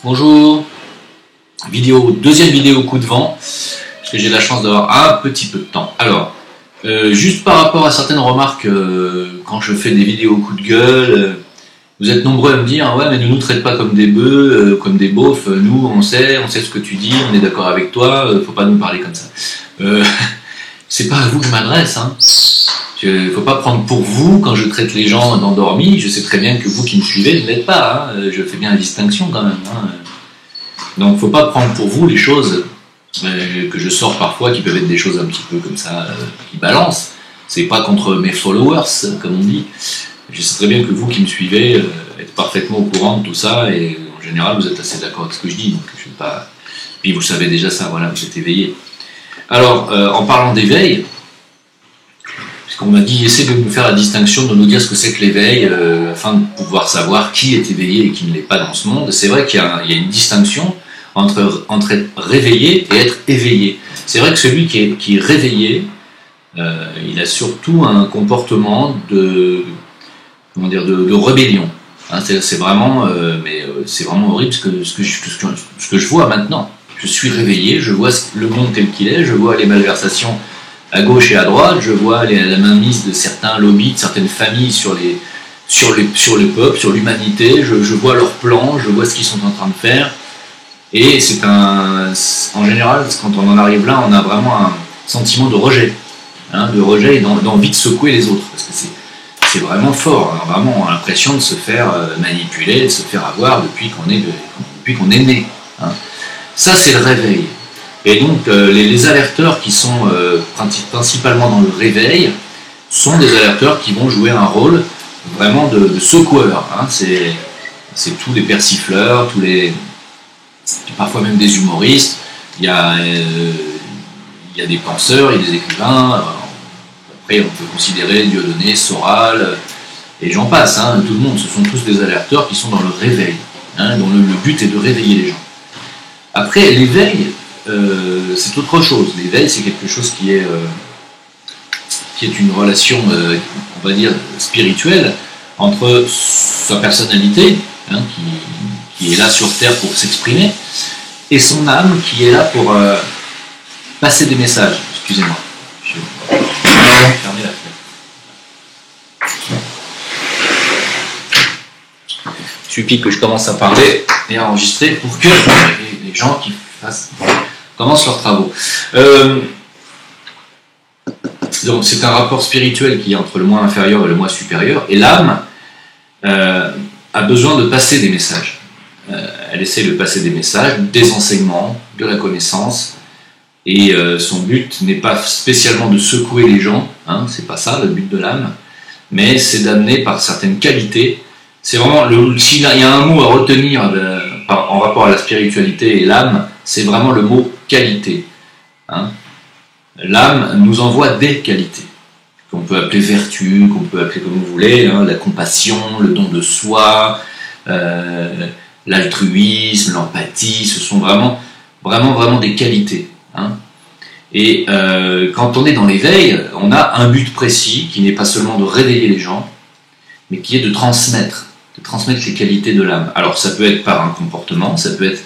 Bonjour, deuxième vidéo coup de vent, parce que j'ai la chance d'avoir un petit peu de temps. Alors, juste par rapport à certaines remarques, quand je fais des vidéos coup de gueule, vous êtes nombreux à me dire « Ouais, mais ne nous traite pas comme des bœufs, comme des beaufs, nous on sait ce que tu dis, on est d'accord avec toi, faut pas nous parler comme ça. » C'est pas à vous que je m'adresse, hein. Il ne faut pas prendre pour vous quand je traite les gens d'endormis. Je sais très bien que vous qui me suivez ne l'êtes pas, hein. Je fais bien la distinction quand même, hein. Donc il ne faut pas prendre pour vous les choses que je sors parfois, qui peuvent être des choses un petit peu comme ça, qui balancent. C'est pas contre mes followers, comme on dit. Je sais très bien que vous qui me suivez êtes parfaitement au courant de tout ça, et en général vous êtes assez d'accord avec ce que je dis. Donc je vais pas... Puis vous savez déjà ça, voilà, vous êtes éveillé. Alors, en parlant d'éveil, puisqu'on m'a dit, essaie de nous faire la distinction, de nous dire ce que c'est que l'éveil, afin de pouvoir savoir qui est éveillé et qui ne l'est pas dans ce monde. C'est vrai qu'il y a une distinction entre être réveillé et être éveillé. C'est vrai que celui qui est réveillé, il a surtout un comportement de rébellion. Hein, c'est vraiment, c'est vraiment horrible ce que je vois maintenant. Je suis réveillé, je vois le monde tel qu'il est, je vois les malversations à gauche et à droite, je vois la mainmise de certains lobbies, de certaines familles sur le peuple, sur l'humanité, je vois leurs plans, je vois ce qu'ils sont en train de faire. Et en général, quand on en arrive là, on a vraiment un sentiment de rejet, hein, et d'envie de secouer les autres, parce que c'est vraiment fort, hein, vraiment on a l'impression de se faire manipuler, de se faire avoir depuis qu'on est né. Hein. Ça, c'est le réveil. Et donc, les alerteurs qui sont principalement dans le réveil sont des alerteurs qui vont jouer un rôle vraiment de secoueur. Hein. C'est tous les persifleurs, parfois même des humoristes. Il y a des penseurs, il y a des écrivains. Après, on peut considérer Dieudonné, Soral, et j'en passe. Hein. Tout le monde, ce sont tous des alerteurs qui sont dans le réveil, hein, dont le but est de réveiller les gens. Après, l'éveil, c'est autre chose. L'éveil, c'est quelque chose qui est une relation, on va dire, spirituelle entre sa personnalité, hein, qui est là sur Terre pour s'exprimer, et son âme qui est là pour passer des messages. Excusez-moi. Je vais fermer la fenêtre. Il suffit que je commence à parler et à enregistrer pour que les gens qui commencent leurs travaux. Donc c'est un rapport spirituel qui est entre le moi inférieur et le moi supérieur, et l'âme a besoin de passer des messages. Elle essaie de passer des messages, des enseignements, de la connaissance, et son but n'est pas spécialement de secouer les gens, hein, c'est pas ça le but de l'âme, mais c'est d'amener par certaines qualités. C'est vraiment, s'il y a un mot à retenir en rapport à la spiritualité et l'âme, c'est vraiment le mot qualité. Hein. L'âme nous envoie des qualités, qu'on peut appeler vertu, qu'on peut appeler comme vous voulez, hein, la compassion, le don de soi, l'altruisme, l'empathie, ce sont vraiment des qualités. Hein. Et quand on est dans l'éveil, on a un but précis qui n'est pas seulement de réveiller les gens, mais qui est de transmettre les qualités de l'âme. Alors ça peut être par un comportement, ça peut être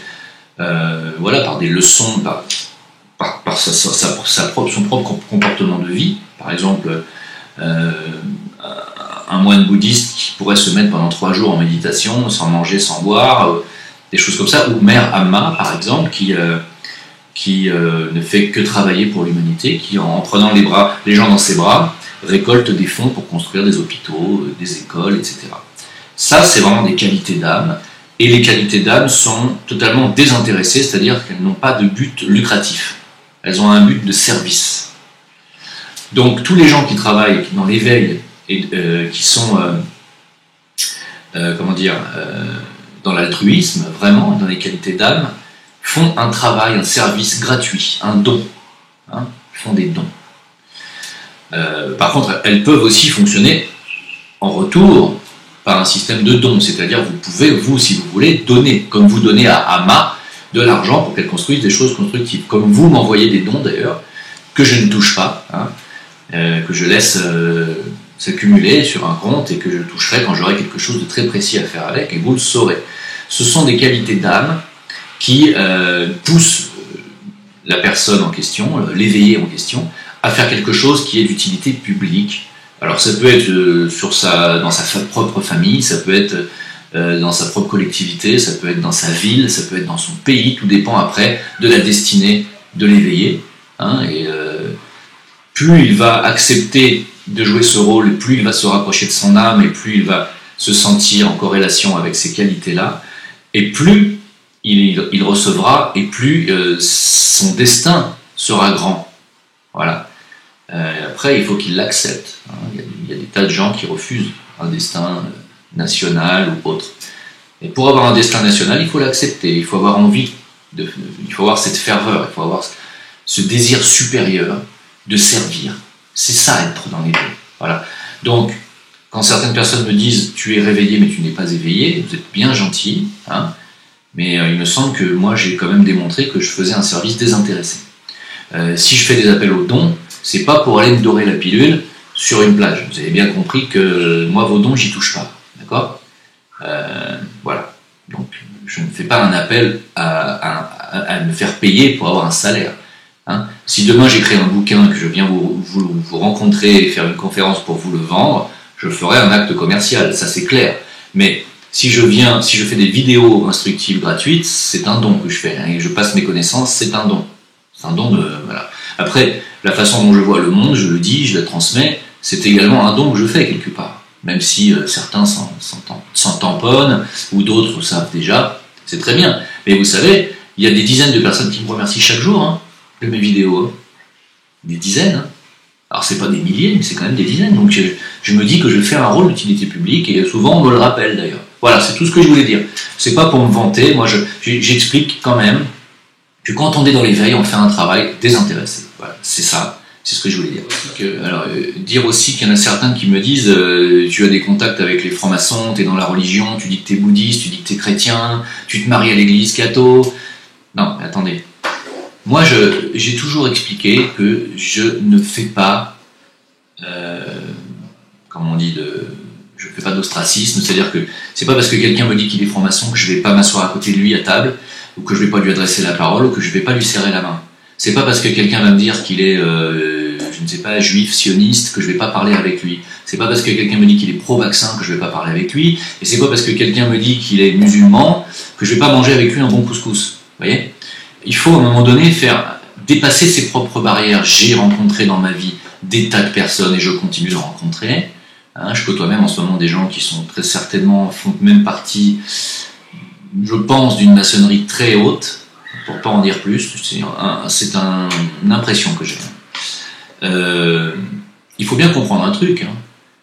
par des leçons, par son propre comportement de vie. Par exemple, un moine bouddhiste qui pourrait se mettre pendant 3 jours en méditation, sans manger, sans boire, des choses comme ça, ou Mère Amma, par exemple, qui ne fait que travailler pour l'humanité, qui en prenant les gens dans ses bras, récolte des fonds pour construire des hôpitaux, des écoles, etc. Ça, c'est vraiment des qualités d'âme, et les qualités d'âme sont totalement désintéressées, c'est-à-dire qu'elles n'ont pas de but lucratif. Elles ont un but de service. Donc tous les gens qui travaillent dans l'éveil et qui sont dans l'altruisme, vraiment, dans les qualités d'âme, font un travail, un service gratuit, un don. Hein, font des dons. Par contre, elles peuvent aussi fonctionner en retour par un système de dons, c'est-à-dire vous pouvez, vous, si vous voulez, donner, comme vous donnez à Amma de l'argent pour qu'elle construise des choses constructives, comme vous m'envoyez des dons d'ailleurs, que je ne touche pas, hein, que je laisse s'accumuler sur un compte et que je toucherai quand j'aurai quelque chose de très précis à faire avec, et vous le saurez. Ce sont des qualités d'âme qui poussent la personne en question, l'éveillé en question, à faire quelque chose qui est d'utilité publique. Alors ça peut être dans sa propre famille, ça peut être dans sa propre collectivité, ça peut être dans sa ville, ça peut être dans son pays, tout dépend après de la destinée de l'éveillé. Hein, et plus il va accepter de jouer ce rôle, et plus il va se rapprocher de son âme, et plus il va se sentir en corrélation avec ces qualités-là, et plus il recevra, et plus son destin sera grand. Voilà. Après, il faut qu'il l'accepte. Hein. Il y a des tas de gens qui refusent un destin national ou autre. Et pour avoir un destin national, il faut l'accepter. Il faut avoir envie, il faut avoir cette ferveur, il faut avoir ce désir supérieur de servir. C'est ça, être dans les deux. Voilà. Donc, quand certaines personnes me disent « tu es réveillé, mais tu n'es pas éveillé », vous êtes bien gentil, hein, mais il me semble que moi, j'ai quand même démontré que je faisais un service désintéressé. Si je fais des appels aux dons, c'est pas pour aller me dorer la pilule sur une plage. Vous avez bien compris que moi, vos dons, j'y touche pas. D'accord ? Voilà. Donc, je ne fais pas un appel à me faire payer pour avoir un salaire. Hein ? Si demain j'écris un bouquin, que je viens vous rencontrer et faire une conférence pour vous le vendre, je ferai un acte commercial, ça c'est clair. Mais si je fais des vidéos instructives gratuites, c'est un don que je fais. Hein, et je passe mes connaissances, c'est un don. C'est un don de... Voilà. Après, la façon dont je vois le monde, je le dis, je le transmets, c'est également un don que je fais quelque part. Même si certains s'en tamponnent, ou d'autres savent déjà, c'est très bien. Mais vous savez, il y a des dizaines de personnes qui me remercient chaque jour, hein, de mes vidéos. Hein. Des dizaines. Hein. Alors c'est pas des milliers, mais c'est quand même des dizaines. Donc je me dis que je fais un rôle d'utilité publique, et souvent on me le rappelle d'ailleurs. Voilà, c'est tout ce que je voulais dire. C'est pas pour me vanter, moi j'explique quand même que quand on est dans l'éveil, on fait un travail désintéressé. Voilà, c'est ça, c'est ce que je voulais dire. Dire aussi qu'il y en a certains qui me disent tu as des contacts avec les francs-maçons, tu es dans la religion, tu dis que tu es bouddhiste, tu dis que tu es chrétien, tu te maries à l'église catho. Non, mais attendez. Moi, j'ai toujours expliqué que je ne fais pas, je fais pas d'ostracisme, c'est-à-dire que c'est pas parce que quelqu'un me dit qu'il est franc-maçon que je vais pas m'asseoir à côté de lui à table, ou que je vais pas lui adresser la parole, ou que je vais pas lui serrer la main. C'est pas parce que quelqu'un va me dire qu'il est, je ne sais pas, juif, sioniste, que je vais pas parler avec lui. C'est pas parce que quelqu'un me dit qu'il est pro-vaccin que je vais pas parler avec lui. Et c'est pas parce que quelqu'un me dit qu'il est musulman que je vais pas manger avec lui un bon couscous. Vous voyez ? Il faut à un moment donné dépasser ses propres barrières. J'ai rencontré dans ma vie des tas de personnes et je continue de rencontrer. Hein, je côtoie même en ce moment des gens qui sont très certainement, font même partie, je pense, d'une maçonnerie très haute. Pour pas en dire plus, c'est une impression que j'ai. Il faut bien comprendre un truc, hein,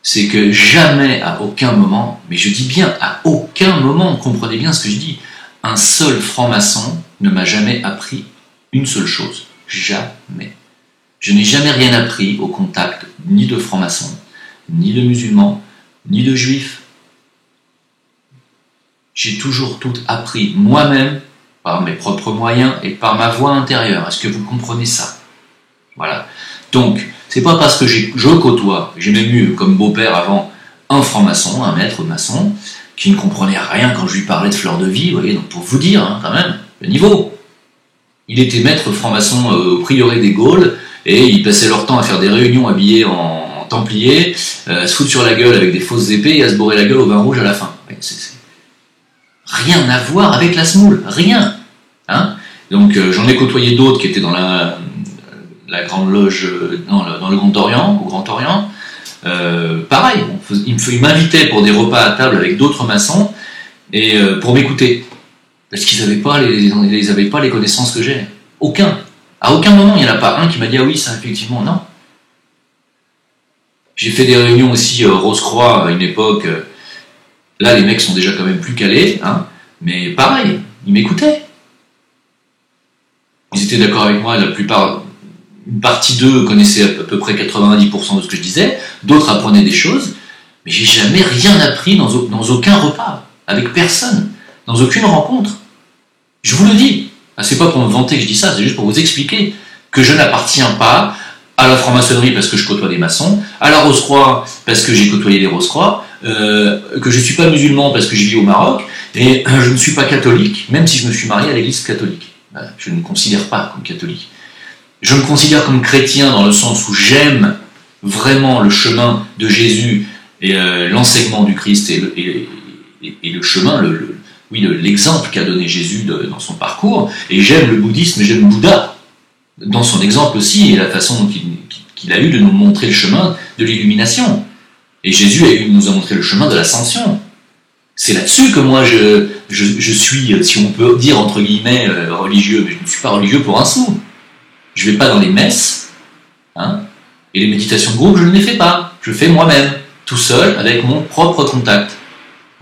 c'est que jamais, à aucun moment, mais je dis bien à aucun moment, comprenez bien ce que je dis, un seul franc-maçon ne m'a jamais appris une seule chose. Jamais. Je n'ai jamais rien appris au contact ni de francs-maçons, ni de musulmans, ni de juifs. J'ai toujours tout appris moi-même, par mes propres moyens et par ma voix intérieure. Est-ce que vous comprenez ça ? Voilà. Donc, c'est pas parce que je côtoie, j'ai même eu comme beau-père avant un franc-maçon, un maître maçon, qui ne comprenait rien quand je lui parlais de fleur de vie, vous voyez, donc pour vous dire, hein, quand même, le niveau. Il était maître franc-maçon au prieuré des Gaules, et ils passaient leur temps à faire des réunions habillés en templiers, à se foutre sur la gueule avec des fausses épées et à se bourrer la gueule au vin rouge à la fin. C'est rien à voir avec la semoule, rien. Hein, donc j'en ai côtoyé d'autres qui étaient dans la grande loge, dans le Grand Orient, au Grand Orient. Pareil, ils m'invitaient pour des repas à table avec d'autres maçons et pour m'écouter. Parce qu'ils n'avaient pas les connaissances que j'ai. Aucun. À aucun moment, il n'y en a pas un qui m'a dit « Ah oui, ça, effectivement, non ». J'ai fait des réunions aussi Rose-Croix à une époque. Là, les mecs sont déjà quand même plus calés, hein, mais pareil, ils m'écoutaient. Ils étaient d'accord avec moi, une partie d'eux connaissait à peu près 90% de ce que je disais, d'autres apprenaient des choses, mais j'ai jamais rien appris dans aucun repas, avec personne, dans aucune rencontre. Je vous le dis, c'est pas pour me vanter que je dis ça, c'est juste pour vous expliquer que je n'appartiens pas à la franc-maçonnerie parce que je côtoie des maçons, à la Rose-Croix parce que j'ai côtoyé des Rose-Croix, que je ne suis pas musulman parce que je vis au Maroc, et je ne suis pas catholique, même si je me suis marié à l'église catholique. Voilà, je ne me considère pas comme catholique. Je me considère comme chrétien dans le sens où j'aime vraiment le chemin de Jésus et l'enseignement du Christ et le chemin, l'exemple qu'a donné Jésus dans son parcours. Et j'aime le bouddhisme, j'aime Bouddha dans son exemple aussi, et la façon qu'il a eu de nous montrer le chemin de l'illumination. Et Jésus nous a montré le chemin de l'ascension. C'est là-dessus que moi je suis, si on peut dire entre guillemets, religieux, mais je ne suis pas religieux pour un sou. Je ne vais pas dans les messes, hein, et les méditations de groupe, je ne les fais pas. Je fais moi-même, tout seul, avec mon propre contact.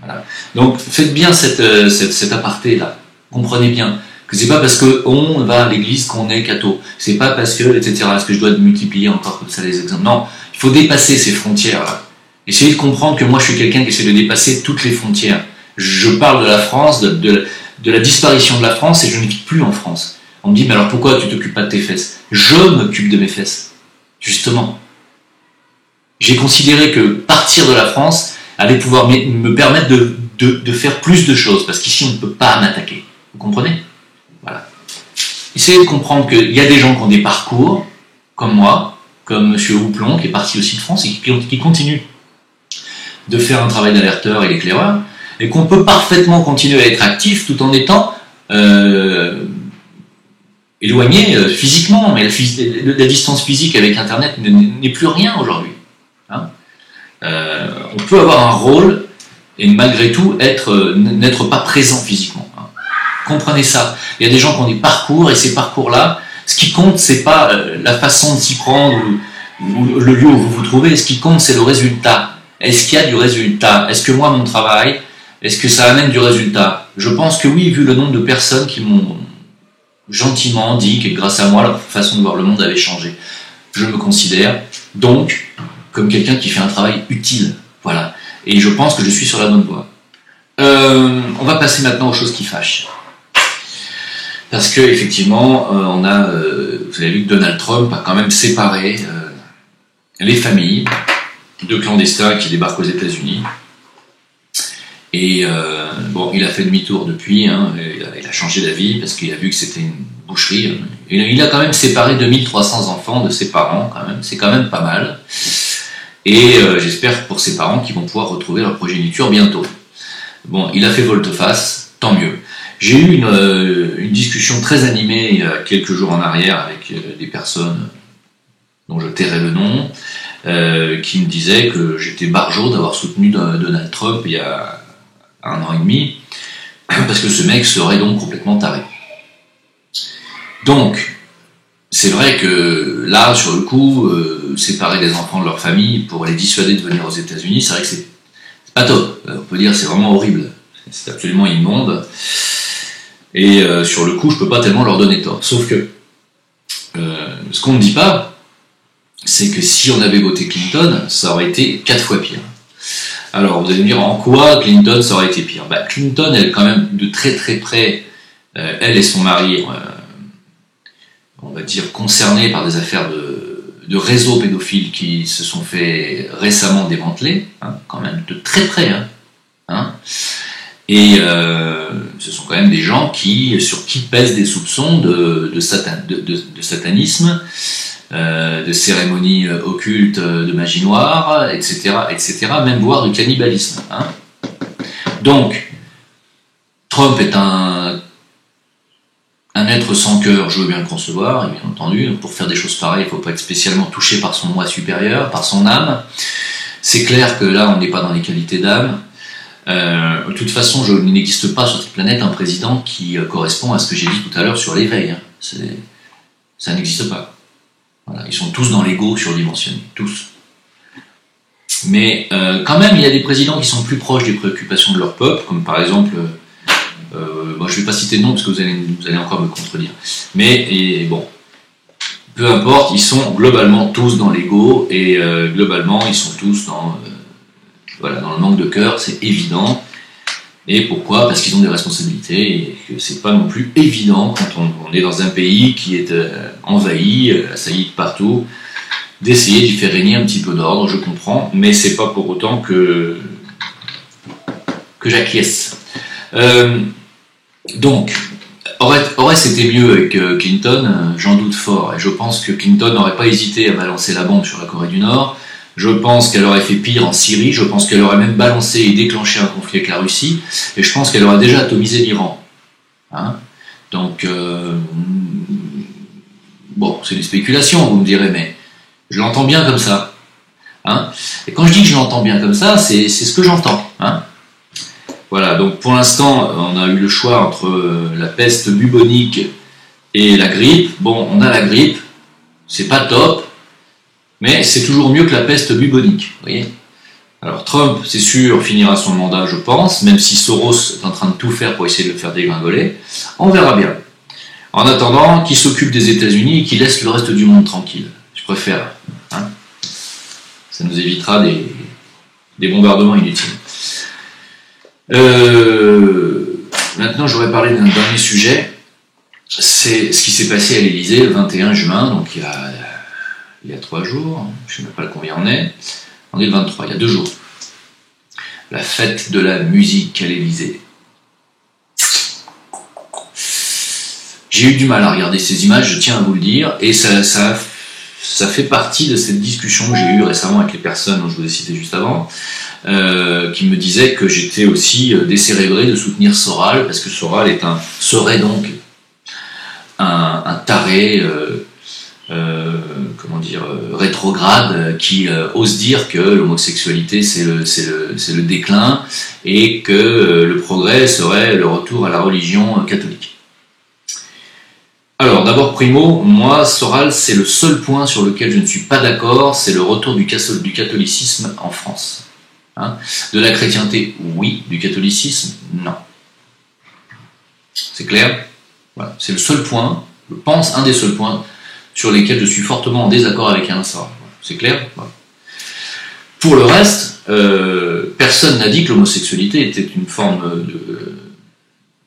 Voilà. Donc faites bien cet aparté-là. Comprenez bien que c'est pas parce qu'on va à l'église qu'on est catho. C'est pas parce que, etc. Est-ce que je dois multiplier encore comme ça les exemples? Non, il faut dépasser ces frontières-là. Essayez de comprendre que moi je suis quelqu'un qui essaie de dépasser toutes les frontières. Je parle de la France, de la disparition de la France, et je ne vis plus en France. On me dit, mais alors pourquoi tu t'occupes pas de tes fesses? Je m'occupe de mes fesses, justement. J'ai considéré que partir de la France allait pouvoir me permettre de faire plus de choses, parce qu'ici on ne peut pas m'attaquer. Vous comprenez? Voilà. Essayez de comprendre qu'il y a des gens qui ont des parcours, comme moi, comme M. Houplon, qui est parti aussi de France et qui continue de faire un travail d'alerteur et d'éclaireur, et qu'on peut parfaitement continuer à être actif tout en étant éloigné physiquement, mais la distance physique avec Internet n'est plus rien aujourd'hui. Hein, on peut avoir un rôle et malgré tout n'être pas présent physiquement. Hein. Comprenez ça. Il y a des gens qui ont des parcours, et ces parcours-là, ce qui compte, c'est pas la façon de s'y prendre ou le lieu où vous vous trouvez. Ce qui compte, c'est le résultat. Est-ce qu'il y a du résultat? Est-ce que moi, mon travail, est-ce que ça amène du résultat? Je pense que oui, vu le nombre de personnes qui m'ont gentiment dit que grâce à moi, leur façon de voir le monde avait changé. Je me considère donc comme quelqu'un qui fait un travail utile. Voilà. Et je pense que je suis sur la bonne voie. On va passer maintenant aux choses qui fâchent. Parce que effectivement, vous avez vu que Donald Trump a quand même séparé les familles de clandestins qui débarquent aux États-Unis. Et bon, il a fait demi-tour depuis, hein, il a changé d'avis parce qu'il a vu que c'était une boucherie. Il a quand même séparé 2300 enfants de ses parents, quand même. C'est quand même pas mal. Et j'espère pour ses parents qu'ils vont pouvoir retrouver leur progéniture bientôt. Bon, il a fait volte-face, tant mieux. J'ai eu une discussion très animée il y a quelques jours en arrière avec des personnes dont je tairai le nom, qui me disaient que j'étais barjot d'avoir soutenu Donald Trump il y a 1 an et demi, parce que ce mec serait donc complètement taré. Donc, c'est vrai que là, sur le coup, séparer les enfants de leur famille pour les dissuader de venir aux États-Unis, c'est vrai que c'est pas top. On peut dire que c'est vraiment horrible. C'est absolument immonde. Et sur le coup, je peux pas tellement leur donner tort. Sauf que, ce qu'on ne dit pas, c'est que si on avait voté Clinton, ça aurait été 4 fois pire. Alors, vous allez me dire, en quoi Clinton, ça aurait été pire? Clinton, elle est quand même de très très près, elle et son mari, on va dire, concernés par des affaires de réseaux pédophiles qui se sont fait récemment démanteler, hein, quand même de très près. Hein. Et ce sont quand même des gens sur qui pèsent des soupçons de satanisme, de cérémonies occultes, de magie noire, etc., même voire de cannibalisme. Hein. Donc, Trump est un être sans cœur, je veux bien le concevoir, bien entendu. Pour faire des choses pareilles, il ne faut pas être spécialement touché par son moi supérieur, par son âme. C'est clair que là, on n'est pas dans les qualités d'âme. De toute façon, il n'existe pas sur cette planète un président qui correspond à ce que j'ai dit tout à l'heure sur l'éveil. Hein. Ça n'existe pas. Voilà, ils sont tous dans l'ego surdimensionné, tous. Mais quand même, il y a des présidents qui sont plus proches des préoccupations de leur peuple, comme par exemple, moi je ne vais pas citer de nom parce que vous allez encore me contredire. Mais bon, peu importe, ils sont globalement tous dans l'ego et globalement ils sont tous dans le manque de cœur, c'est évident. Et pourquoi? Parce qu'ils ont des responsabilités et que c'est pas non plus évident quand on est dans un pays qui est envahi, assailli de partout, d'essayer d'y faire régner un petit peu d'ordre, je comprends, mais c'est pas pour autant que que j'acquiesce. Donc, aurait-ce été mieux avec Clinton? J'en doute fort. Et je pense que Clinton n'aurait pas hésité à balancer la bombe sur la Corée du Nord. Je pense qu'elle aurait fait pire en Syrie. Je pense qu'elle aurait même balancé et déclenché un conflit avec la Russie. Et je pense qu'elle aurait déjà atomisé l'Iran. Hein? Donc, bon, c'est des spéculations, vous me direz, mais je l'entends bien comme ça. Hein? Et quand je dis que je l'entends bien comme ça, c'est ce que j'entends. Hein? Voilà, donc pour l'instant, on a eu le choix entre la peste bubonique et la grippe. Bon, on a la grippe, c'est pas top, mais c'est toujours mieux que la peste bubonique. Vous voyez ? Alors Trump, c'est sûr, finira son mandat, je pense, même si Soros est en train de tout faire pour essayer de le faire dégringoler. On verra bien. En attendant, qu'il s'occupe des États-Unis et qu'il laisse le reste du monde tranquille. Je préfère. Hein ? Ça nous évitera des bombardements inutiles. Maintenant, j'aurais parlé d'un dernier sujet. C'est ce qui s'est passé à l'Élysée le 21 juin, donc il y a 3 jours. Je ne sais même pas combien on est. On est le 23, il y a 2 jours. La fête de la musique à l'Élysée. J'ai eu du mal à regarder ces images, je tiens à vous le dire, et ça fait partie de cette discussion que j'ai eue récemment avec les personnes dont je vous ai cité juste avant, qui me disaient que j'étais aussi décérébré de soutenir Soral, parce que Soral serait donc un taré, rétrograde, qui ose dire que l'homosexualité c'est le déclin, et que le progrès serait le retour à la religion catholique. Alors, d'abord, primo, moi, Soral, c'est le seul point sur lequel je ne suis pas d'accord, c'est le retour du catholicisme en France. Hein ? De la chrétienté, oui. Du catholicisme, non. C'est clair ? Voilà. C'est le seul point, je pense, un des seuls points sur lesquels je suis fortement en désaccord avec Alain Soral. C'est clair ? Voilà. Pour le reste, personne n'a dit que l'homosexualité était une forme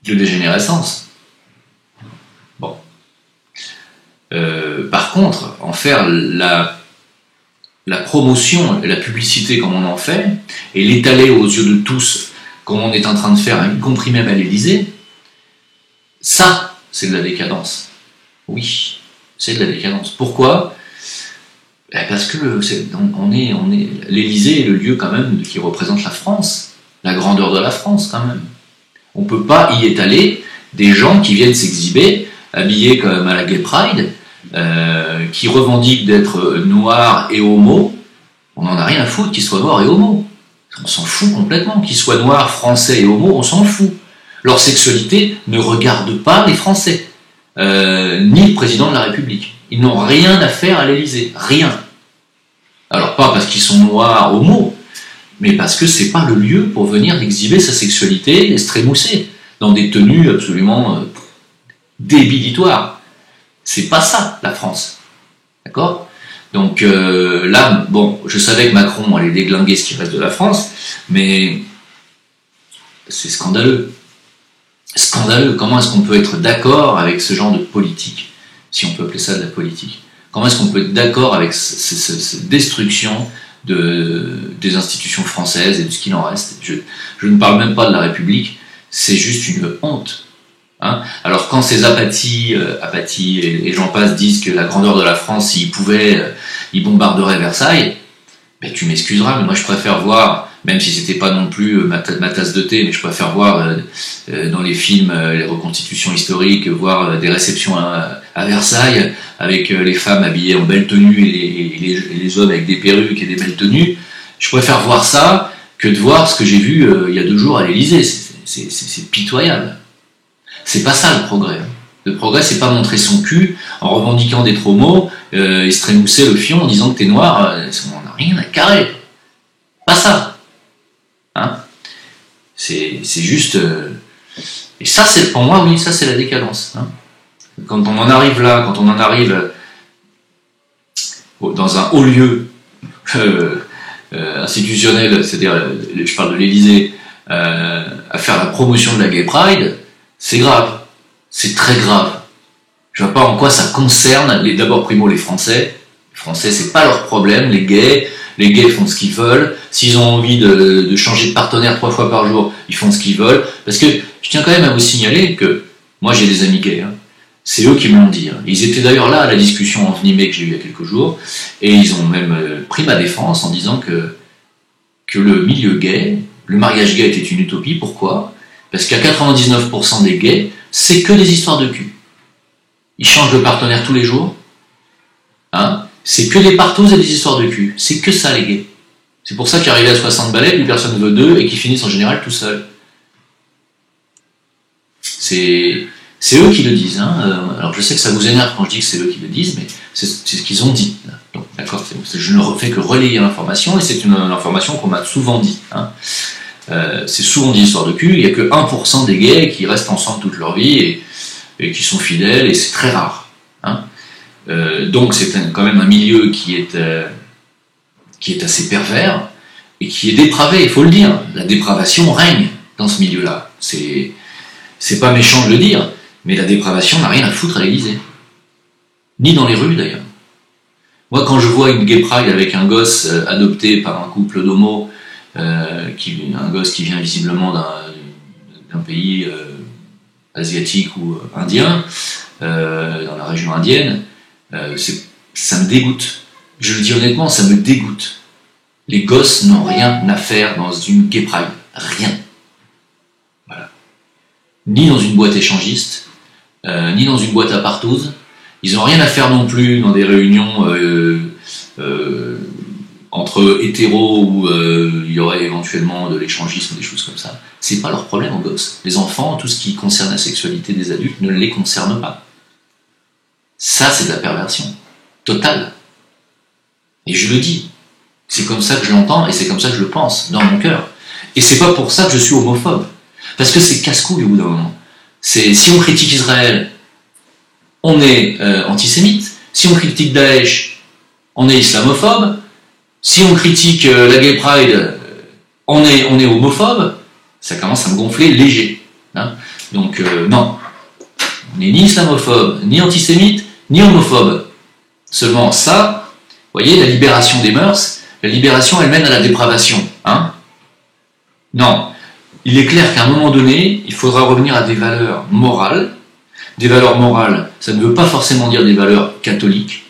de dégénérescence. Bon. Par contre, en faire la promotion et la publicité comme on en fait, et l'étaler aux yeux de tous comme on est en train de faire, y compris même à l'Élysée, ça, c'est de la décadence. Oui, c'est de la décadence. Pourquoi ? Parce que l'Élysée est le lieu quand même qui représente la France, la grandeur de la France quand même. On ne peut pas y étaler des gens qui viennent s'exhiber habillés comme à la Gay Pride, qui revendiquent d'être noirs et homo. On n'en a rien à foutre qu'ils soient noirs et homo. On s'en fout complètement. Qu'ils soient noirs, français et homo, on s'en fout. Leur sexualité ne regarde pas les Français, ni le président de la République. Ils n'ont rien à faire à l'Élysée. Rien. Alors pas parce qu'ils sont noirs, homo, mais parce que c'est pas le lieu pour venir exhiber sa sexualité et se trémousser dans des tenues absolument débilitoires. C'est pas ça, la France. D'accord ? Donc là, bon, je savais que Macron allait déglinguer ce qui reste de la France, mais c'est scandaleux. Scandaleux. Comment est-ce qu'on peut être d'accord avec ce genre de politique, si on peut appeler ça de la politique ? Comment est-ce qu'on peut être d'accord avec cette destruction des institutions françaises et de ce qu'il en reste ? Je ne parle même pas de la République, c'est juste une honte. Hein ? Alors quand ces apathies et j'en passe disent que la grandeur de la France, s'ils pouvaient, ils bombarderaient Versailles, ben tu m'excuseras, mais moi je préfère voir, même si c'était pas non plus ma tasse de thé, mais je préfère voir dans les films les reconstitutions historiques, voir des réceptions à Versailles avec les femmes habillées en belles tenues et les hommes avec des perruques et des belles tenues. Je préfère voir ça que de voir ce que j'ai vu il y a 2 jours à l'Élysée. C'est pitoyable. C'est pas ça le progrès. Le progrès, c'est pas montrer son cul en revendiquant d'être homo et se trémousser le fion en disant que t'es noir. On n'a rien à carrer. Pas ça. Hein ? C'est juste. Et ça, c'est pour moi, oui, ça c'est la décadence. Hein ? Quand on en arrive là, quand on en arrive dans un haut lieu institutionnel, c'est-à-dire, je parle de l'Élysée, à faire la promotion de la Gay Pride, c'est grave. C'est très grave. Je vois pas en quoi ça concerne d'abord primo les Français. Les Français, c'est pas leur problème. Les gays, les gays font ce qu'ils veulent, s'ils ont envie de changer de partenaire 3 fois par jour, ils font ce qu'ils veulent, parce que je tiens quand même à vous signaler que, moi j'ai des amis gays, hein, c'est eux qui me l'ont dit, hein. Ils étaient d'ailleurs là à la discussion envenimée que j'ai eue il y a quelques jours, et ils ont même pris ma défense en disant que le milieu gay, le mariage gay était une utopie. Pourquoi? Parce qu'à 99% des gays, c'est que des histoires de cul. Ils changent de partenaire tous les jours, hein, c'est que des partous et des histoires de cul, c'est que ça les gays. C'est pour ça qu'arrivé à 60 balais, plus personne ne veut d'eux et qu'ils finissent en général tout seuls. C'est eux qui le disent, hein. Alors je sais que ça vous énerve quand je dis que c'est eux qui le disent, mais c'est ce qu'ils ont dit. Donc d'accord, je ne fais que relayer l'information, et c'est une information qu'on m'a souvent dit, hein. C'est souvent des histoires de cul, il n'y a que 1% des gays qui restent ensemble toute leur vie et qui sont fidèles, et c'est très rare, hein. Donc c'est quand même un milieu qui est assez pervers et qui est dépravé, il faut le dire. La dépravation règne dans ce milieu-là. C'est pas méchant de le dire, mais la dépravation n'a rien à foutre à l'Élysée. Ni dans les rues d'ailleurs. Moi, quand je vois une gay pride avec un gosse adopté par un couple d'homos, un gosse qui vient visiblement d'un pays asiatique ou indien, dans la région indienne, ça me dégoûte. Je le dis honnêtement, ça me dégoûte. Les gosses n'ont rien à faire dans une gay pride. Rien. Voilà. Ni dans une boîte échangiste, ni dans une boîte à partouze. Ils n'ont rien à faire non plus dans des réunions entre hétéros où il y aurait éventuellement de l'échangisme, des choses comme ça. C'est pas leur problème aux gosses. Les enfants, tout ce qui concerne la sexualité des adultes ne les concerne pas. Ça, c'est de la perversion totale. Et je le dis. C'est comme ça que je l'entends et c'est comme ça que je le pense, dans mon cœur. Et c'est pas pour ça que je suis homophobe. Parce que c'est casse-couille au bout d'un moment. Si on critique Israël, on est antisémite. Si on critique Daesh, on est islamophobe. Si on critique la Gay Pride, on est homophobe. Ça commence à me gonfler léger, hein. Donc non, on n'est ni islamophobe, ni antisémite, ni homophobe. Seulement ça, vous voyez, la libération des mœurs, la libération elle mène à la dépravation, hein. Non, il est clair qu'à un moment donné, il faudra revenir à des valeurs morales. Des valeurs morales, ça ne veut pas forcément dire des valeurs catholiques,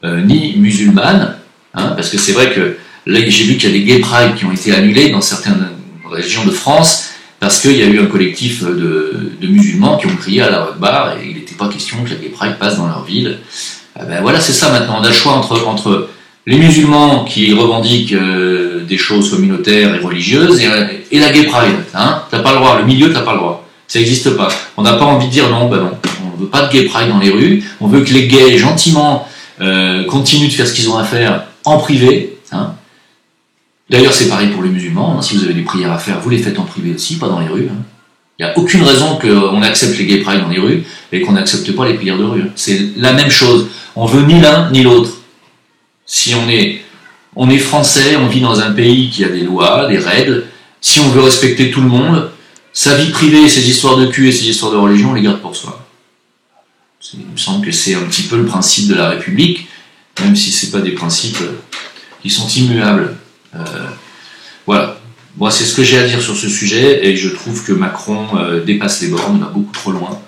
ni musulmanes, hein, parce que c'est vrai que là, j'ai vu qu'il y a des gay pride qui ont été annulés dans certaines régions de France, parce qu'il y a eu un collectif de musulmans qui ont crié à la Akbar, et il n'était pas question que la gay pride passe dans leur ville. Ben voilà, c'est ça maintenant, on a le choix entre les musulmans qui revendiquent des choses communautaires et religieuses, et la gay pride, hein. T'as pas le droit, le milieu t'as pas le droit. Ça n'existe pas. On n'a pas envie de dire non, ben non, on veut pas de gay pride dans les rues, on veut que les gays, gentiment, continuent de faire ce qu'ils ont à faire en privé, hein. D'ailleurs, c'est pareil pour les musulmans, hein. Si vous avez des prières à faire, vous les faites en privé aussi, pas dans les rues, hein. Il n'y a aucune raison qu'on accepte les gay pride dans les rues et qu'on n'accepte pas les prières de rue, hein. C'est la même chose. On veut ni l'un ni l'autre. Si on est français, on vit dans un pays qui a des lois, des règles. Si on veut respecter tout le monde, sa vie privée, ses histoires de cul et ses histoires de religion, on les garde pour soi. Il me semble que c'est un petit peu le principe de la République, même si ce n'est pas des principes qui sont immuables. Voilà. Moi, c'est ce que j'ai à dire sur ce sujet, et je trouve que Macron dépasse les bornes, va beaucoup trop loin.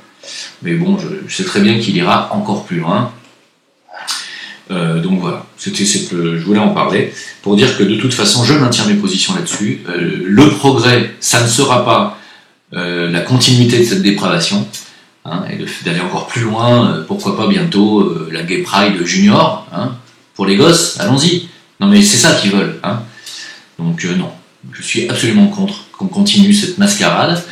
Mais bon, je sais très bien qu'il ira encore plus loin. Donc voilà, je voulais en parler, pour dire que de toute façon, je maintiens mes positions là-dessus. Le progrès, ça ne sera pas la continuité de cette dépravation, hein, et d'aller encore plus loin, pourquoi pas bientôt la Gay Pride Junior, hein, pour les gosses, allons-y. Non mais c'est ça qu'ils veulent, hein. Donc non, je suis absolument contre qu'on continue cette mascarade,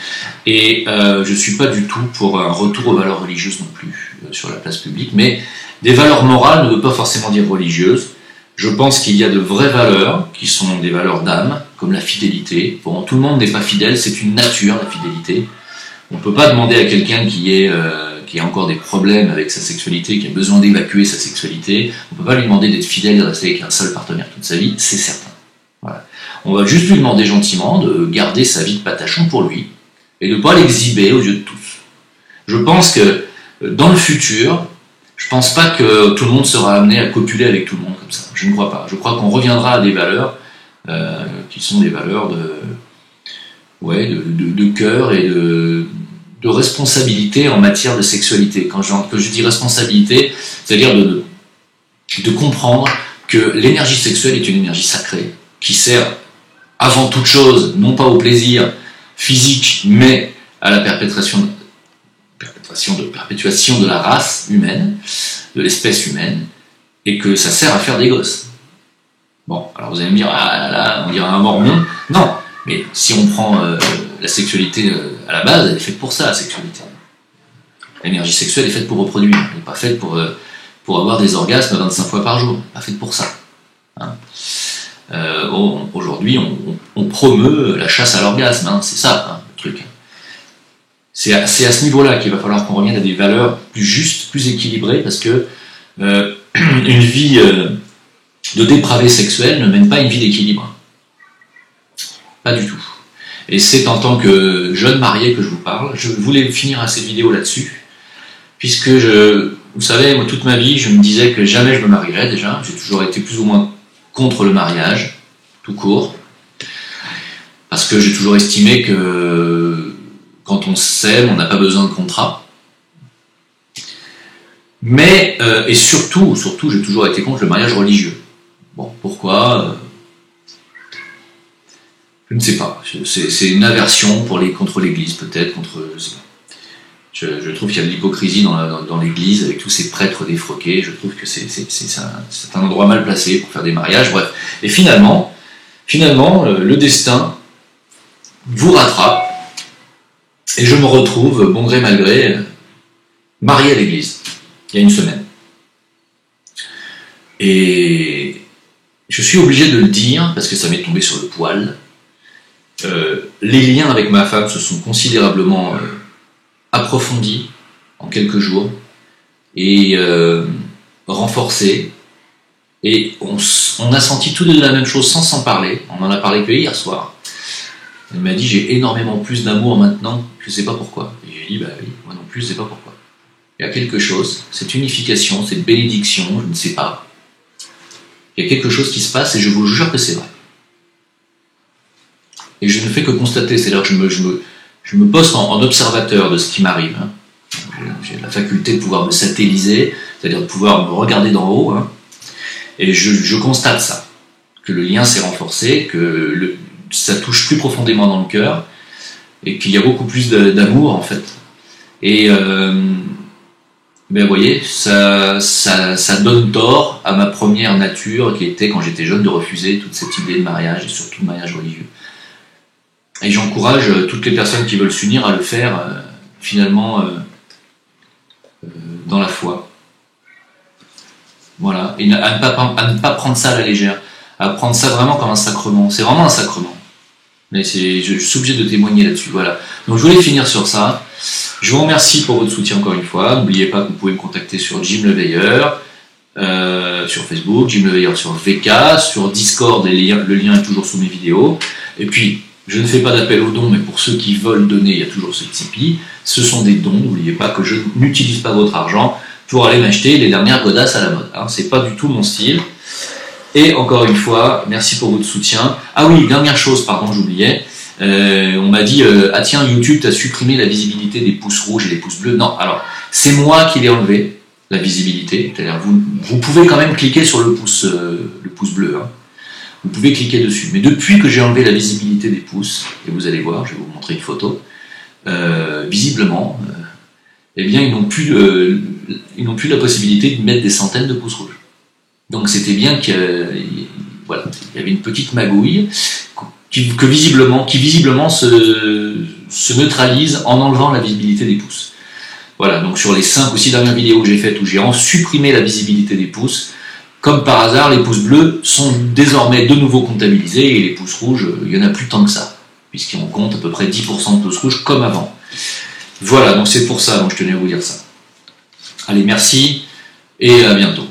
et je suis pas du tout pour un retour aux valeurs religieuses non plus sur la place publique, mais des valeurs morales ne veut pas forcément dire religieuses. Je pense qu'il y a de vraies valeurs qui sont des valeurs d'âme, comme la fidélité. Bon, tout le monde n'est pas fidèle, c'est une nature, la fidélité. On ne peut pas demander à quelqu'un qui a encore des problèmes avec sa sexualité, qui a besoin d'évacuer sa sexualité, on ne peut pas lui demander d'être fidèle et de rester avec un seul partenaire toute sa vie, c'est certain. Voilà. On va juste lui demander gentiment de garder sa vie de patachon pour lui, et de ne pas l'exhiber aux yeux de tous. Je pense que dans le futur, je pense pas que tout le monde sera amené à copuler avec tout le monde. comme ça. Je ne crois pas. Je crois qu'on reviendra à des valeurs qui sont des valeurs de cœur et de responsabilité en matière de sexualité. Quand je dis responsabilité, c'est-à-dire de comprendre que l'énergie sexuelle est une énergie sacrée qui sert avant toute chose, non pas au plaisir physique, mais à la perpétuation de la race humaine, de l'espèce humaine, et que ça sert à faire des gosses. Bon, alors vous allez me dire, ah là, on dirait un mormon. Non, mais si on prend la sexualité à la base, elle est faite pour ça, la sexualité. L'énergie sexuelle est faite pour reproduire, elle n'est pas faite pour avoir des orgasmes 25 fois par jour, elle n'est pas faite pour ça. Hein. Aujourd'hui, on promeut la chasse à l'orgasme, hein, c'est ça, hein, le truc. C'est à ce niveau-là qu'il va falloir qu'on revienne à des valeurs plus justes, plus équilibrées, parce que une vie de dépravé sexuel ne mène pas une vie d'équilibre. Pas du tout. Et c'est en tant que jeune marié que je vous parle. Je voulais finir cette vidéo là-dessus, puisque vous savez, moi toute ma vie, je me disais que jamais je me marierais déjà. J'ai toujours été plus ou moins contre le mariage, tout court, parce que j'ai toujours estimé que quand on s'aime, on n'a pas besoin de contrat. Mais, et surtout, j'ai toujours été contre le mariage religieux. Bon, pourquoi je ne sais pas. C'est une aversion contre l'Église, peut-être, je sais pas. Je trouve qu'il y a de l'hypocrisie dans l'Église, avec tous ces prêtres défroqués. Je trouve que c'est un endroit mal placé pour faire des mariages, bref. Et finalement, le destin vous rattrape, et je me retrouve, bon gré mal gré, marié à l'Église, il y a une semaine. Et je suis obligé de le dire, parce que ça m'est tombé sur le poil. Les liens avec ma femme se sont considérablement approfondis en quelques jours et renforcés, et on a senti tous les deux la même chose sans s'en parler. On en a parlé que hier soir. Elle m'a dit: j'ai énormément plus d'amour maintenant, je ne sais pas pourquoi. Et j'ai dit: bah oui, moi non plus je ne sais pas pourquoi. Il y a quelque chose, cette unification, cette bénédiction, je ne sais pas. Il y a quelque chose qui se passe et je vous jure que c'est vrai. Et je ne fais que constater, c'est-à-dire que je me poste en observateur de ce qui m'arrive. Hein. J'ai la faculté de pouvoir me satelliser, c'est-à-dire de pouvoir me regarder d'en haut. Hein. Et je constate ça, que le lien s'est renforcé, que ça touche plus profondément dans le cœur, et qu'il y a beaucoup plus d'amour en fait. Et ben vous voyez, ça donne tort à ma première nature, qui était, quand j'étais jeune, de refuser toute cette idée de mariage, et surtout de mariage religieux. Et j'encourage toutes les personnes qui veulent s'unir à le faire, finalement, dans la foi. Voilà, et à ne pas prendre ça à la légère, à prendre ça vraiment comme un sacrement. C'est vraiment un sacrement. Mais je suis obligé de témoigner là-dessus, voilà. Donc je voulais finir sur ça. Je vous remercie pour votre soutien encore une fois. N'oubliez pas que vous pouvez me contacter sur Jim Le Veilleur, sur Facebook, Jim Le Veilleur sur VK, sur Discord, le lien est toujours sous mes vidéos. Et puis, je ne fais pas d'appel aux dons, mais pour ceux qui veulent donner, il y a toujours ce Tipeee. Ce sont des dons, n'oubliez pas que je n'utilise pas votre argent pour aller m'acheter les dernières godasses à la mode. Hein. C'est pas du tout mon style. Et encore une fois, merci pour votre soutien. Ah oui, dernière chose, pardon, j'oubliais. On m'a dit, ah tiens, YouTube t'as supprimé la visibilité des pouces rouges et des pouces bleus. Non, alors, c'est moi qui l'ai enlevé, la visibilité. C'est-à-dire, vous pouvez quand même cliquer sur le pouce bleu. Hein. Vous pouvez cliquer dessus. Mais depuis que j'ai enlevé la visibilité des pouces, et vous allez voir, je vais vous montrer une photo, visiblement, eh bien, ils n'ont plus la possibilité de mettre des centaines de pouces rouges. Donc c'était bien qu'il y avait une petite magouille qui visiblement se neutralise en enlevant la visibilité des pouces. Voilà, donc sur les 5 ou 6 dernières vidéos que j'ai faites où j'ai supprimé la visibilité des pouces, comme par hasard, les pouces bleus sont désormais de nouveau comptabilisés et les pouces rouges, il n'y en a plus tant que ça, puisqu'on compte à peu près 10% de pouces rouges comme avant. Voilà, donc c'est pour ça, donc je tenais à vous dire ça. Allez, merci et à bientôt.